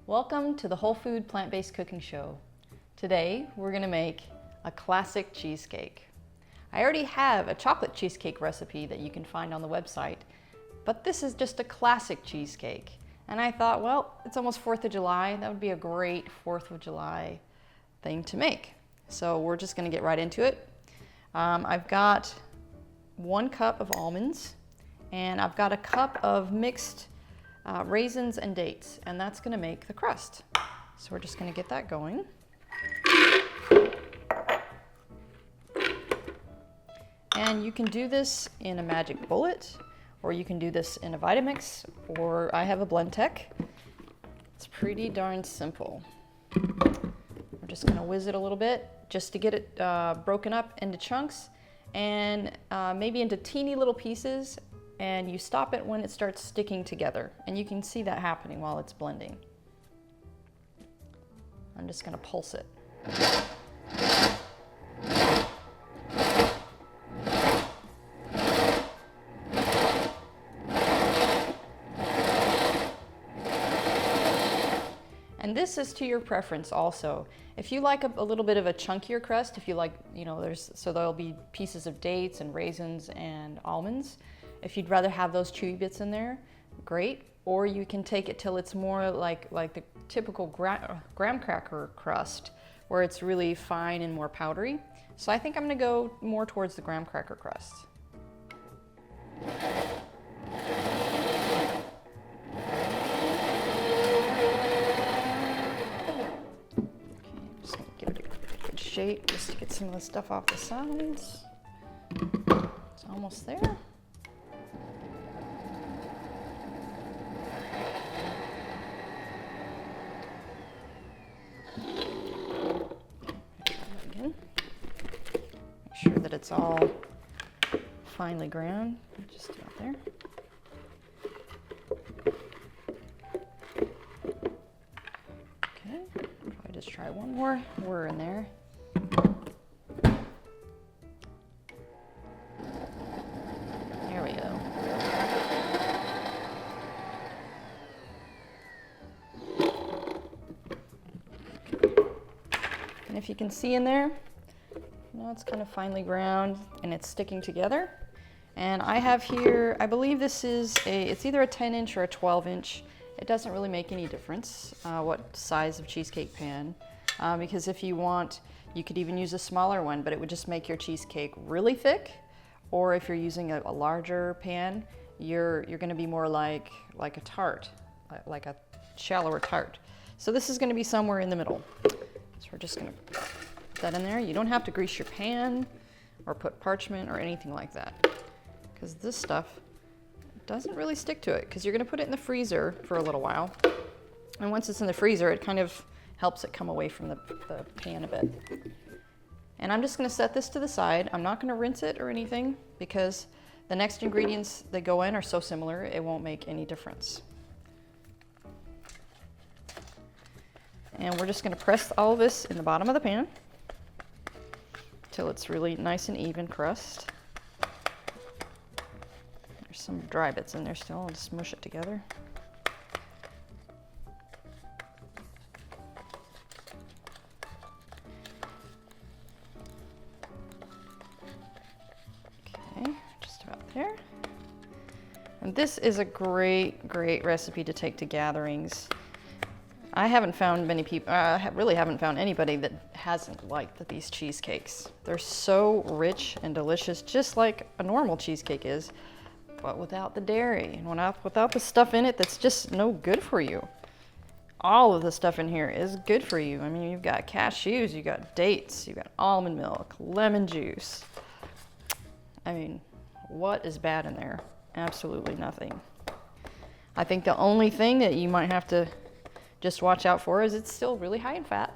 Welcome to the Whole Food Plant-Based Cooking Show. Today we're going to make a classic cheesecake. I already have a chocolate cheesecake recipe that you can find on the website, but this is just a classic cheesecake. And I thought, well, it's almost 4th of July. That would be a great 4th of July thing to make. So we're just going to get right into it. I've got 1 cup of almonds, and I've got a cup of mixed raisins and dates, and that's going to make the crust. So we're just going to get that going. And you can do this in a magic bullet, or you can do this in a Vitamix, or I have a Blendtec. It's pretty darn simple. We're just going to whiz it a little bit just to get it broken up into chunks and maybe into teeny little pieces. And you stop it when it starts sticking together. And you can see that happening while it's blending. I'm just going to pulse it. And this is to your preference also. If you like a little bit of a chunkier crust, if you like, there'll be pieces of dates and raisins and almonds. If you'd rather have those chewy bits in there, great. Or you can take it till it's more like the typical graham cracker crust, where it's really fine and more powdery. So I think I'm gonna go more towards the graham cracker crust. Shape just to get some of the stuff off the sides. It's almost there. Try that again. Make sure that it's all finely ground, just about there. Okay, probably just try one more. We're in there. There we go. And if you can see in there, now it's kind of finely ground and it's sticking together. And I have here, I believe this is it's either a 10-inch or a 12-inch. It doesn't really make any difference what size of cheesecake pan. Because if you want, you could even use a smaller one, but it would just make your cheesecake really thick. Or if you're using a larger pan, you're going to be more like a tart, like a shallower tart. So this is going to be somewhere in the middle. So we're just going to put that in there. You don't have to grease your pan or put parchment or anything like that, because this stuff doesn't really stick to it, because you're going to put it in the freezer for a little while. And once it's in the freezer, it kind of helps it come away from the pan a bit. And I'm just going to set this to the side. I'm not going to rinse it or anything, because the next ingredients that go in are so similar, it won't make any difference. And we're just going to press all of this in the bottom of the pan till it's really nice and even crust. There's some dry bits in there still. I'll just smush it together. There. And this is a great recipe to take to gatherings. I haven't found many people, I really haven't found anybody that hasn't liked these cheesecakes. They're so rich and delicious, just like a normal cheesecake is, but without the dairy and without the stuff in it that's just no good for you. All of the stuff in here is good for you. I mean, you've got cashews, you've got dates, you've got almond milk, lemon juice. I mean, what is bad in there? Absolutely nothing. I think the only thing that you might have to just watch out for is it's still really high in fat.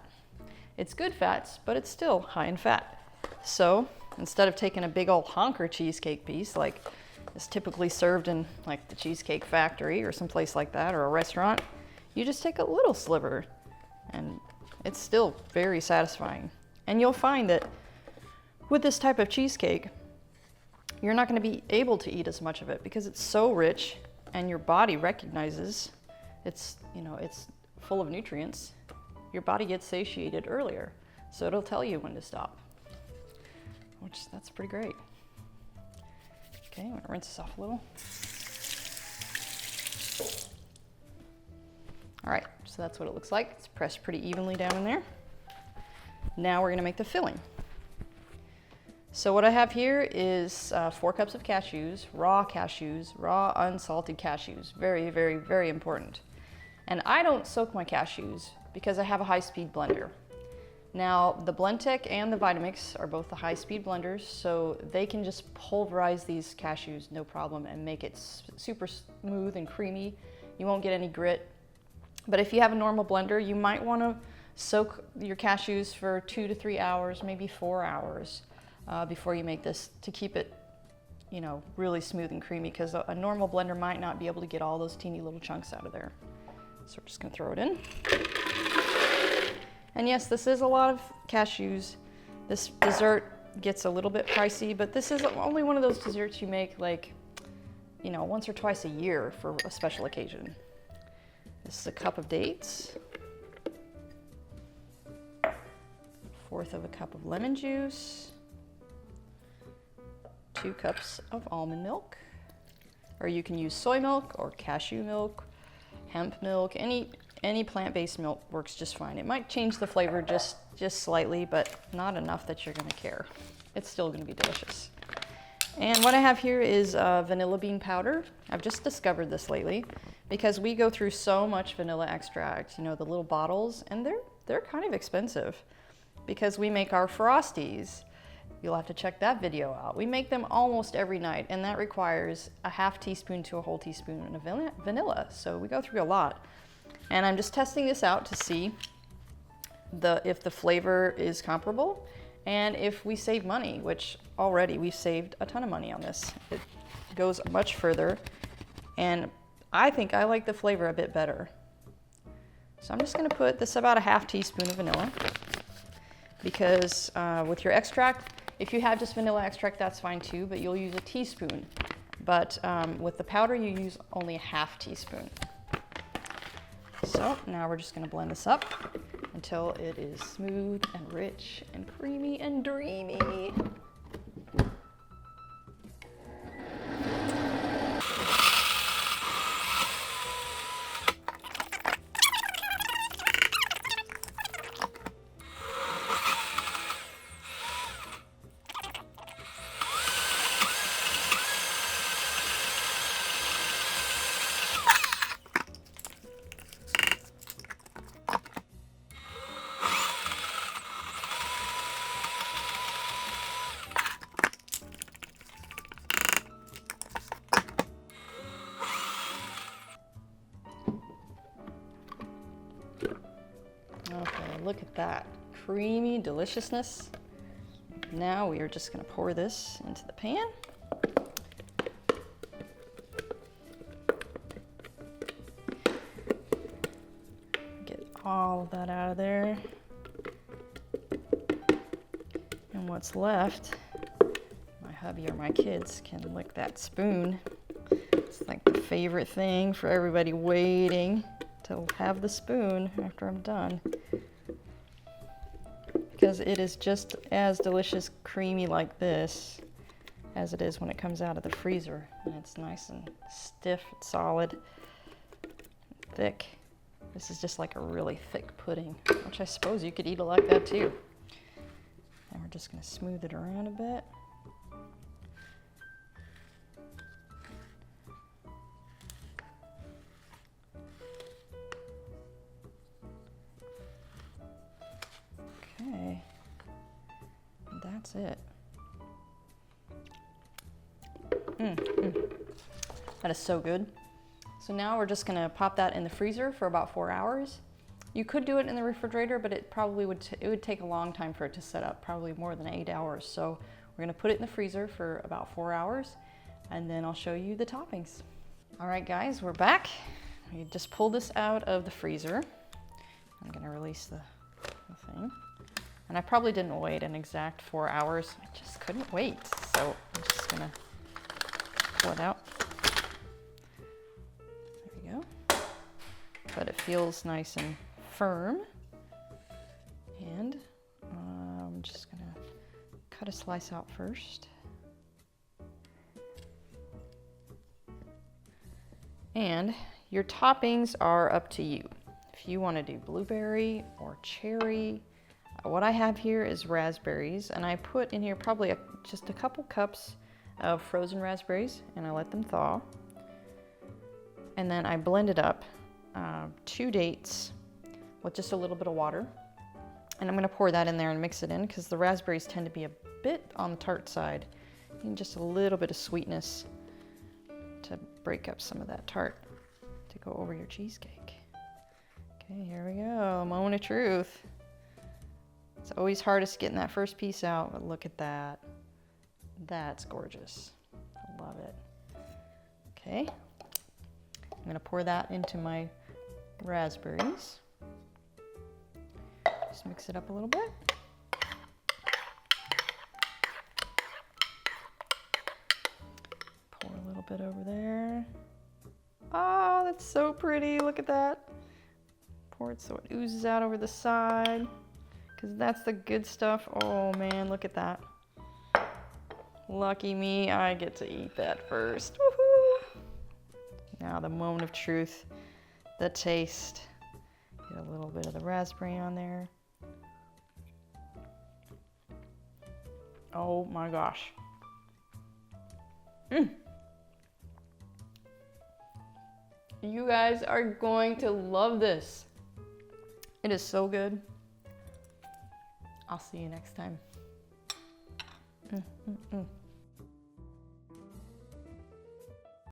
It's good fats, but it's still high in fat. So instead of taking a big old honker cheesecake piece like is typically served in like the Cheesecake Factory or someplace like that, or a restaurant, you just take a little sliver, and it's still very satisfying. And you'll find that with this type of cheesecake, you're not going to be able to eat as much of it because it's so rich and your body recognizes it's full of nutrients, your body gets satiated earlier. So it'll tell you when to stop, that's pretty great. Okay, I'm gonna rinse this off a little. All right, so that's what it looks like. It's pressed pretty evenly down in there. Now we're gonna make the filling. So what I have here is 4 cups of cashews, raw unsalted cashews. Very, very, very important. And I don't soak my cashews because I have a high-speed blender. Now, the Blendtec and the Vitamix are both the high-speed blenders, so they can just pulverize these cashews, no problem, and make it super smooth and creamy. You won't get any grit. But if you have a normal blender, you might want to soak your cashews for 2 to 3 hours, maybe 4 hours before you make this, to keep it, you know, really smooth and creamy, because a normal blender might not be able to get all those teeny little chunks out of there. So we're just going to throw it in. And yes, this is a lot of cashews. This dessert gets a little bit pricey, but this is only one of those desserts you make, like, you know, once or twice a year for a special occasion. This is a cup of dates, 1/4 of a cup of lemon juice, 2 cups of almond milk, or you can use soy milk or cashew milk, hemp milk, any plant-based milk works just fine. It might change the flavor just slightly, but not enough that you're gonna care. It's still gonna be delicious. And what I have here is vanilla bean powder. I've just discovered this lately because we go through so much vanilla extract, you know, the little bottles, and they're kind of expensive because we make our Frosties. You'll have to check that video out. We make them almost every night, and that requires a 1/2 teaspoon to a whole teaspoon of vanilla. So we go through a lot. And I'm just testing this out to see if the flavor is comparable and if we save money, which already we've saved a ton of money on this. It goes much further, and I think I like the flavor a bit better. So I'm just gonna put this about a 1/2 teaspoon of vanilla, because with your extract, if you have just vanilla extract, that's fine too, but you'll use a teaspoon. But with the powder, you use only a 1/2 teaspoon. So now we're just gonna blend this up until it is smooth and rich and creamy and dreamy. Okay, look at that creamy deliciousness. Now we are just going to pour this into the pan. Get all of that out of there. And what's left, my hubby or my kids can lick that spoon. It's like the favorite thing for everybody, waiting to have the spoon after I'm done, because it is just as delicious, creamy like this as it is when it comes out of the freezer, and it's nice and stiff, solid, thick. This is just like a really thick pudding, which I suppose you could eat it like that too. And we're just going to smooth it around a bit. Okay, and that's it. That is so good. So now we're just gonna pop that in the freezer for about 4 hours. You could do it in the refrigerator, but it probably would take a long time for it to set up, probably more than 8 hours. So we're gonna put it in the freezer for about 4 hours, and then I'll show you the toppings. All right, guys, we're back. We just pulled this out of the freezer. I'm gonna release the thing. And I probably didn't wait an exact 4 hours. I just couldn't wait. So I'm just gonna pull it out. There we go. But it feels nice and firm. And I'm just gonna cut a slice out first. And your toppings are up to you. If you want to do blueberry or cherry, what I have here is raspberries, and I put in here probably just a couple cups of frozen raspberries, and I let them thaw. And then I blended up 2 dates with just a little bit of water. And I'm going to pour that in there and mix it in because the raspberries tend to be a bit on the tart side. And just a little bit of sweetness to break up some of that tart to go over your cheesecake. Okay, here we go, moment of truth. It's always hardest getting that first piece out, but look at that. That's gorgeous. I love it. Okay, I'm gonna pour that into my raspberries. Just mix it up a little bit. Pour a little bit over there. Oh, that's so pretty, look at that. Pour it so it oozes out over the side, because that's the good stuff. Oh man, look at that. Lucky me, I get to eat that first. Woohoo! Now the moment of truth, the taste. Get a little bit of the raspberry on there. Oh my gosh. You guys are going to love this. It is so good. I'll see you next time.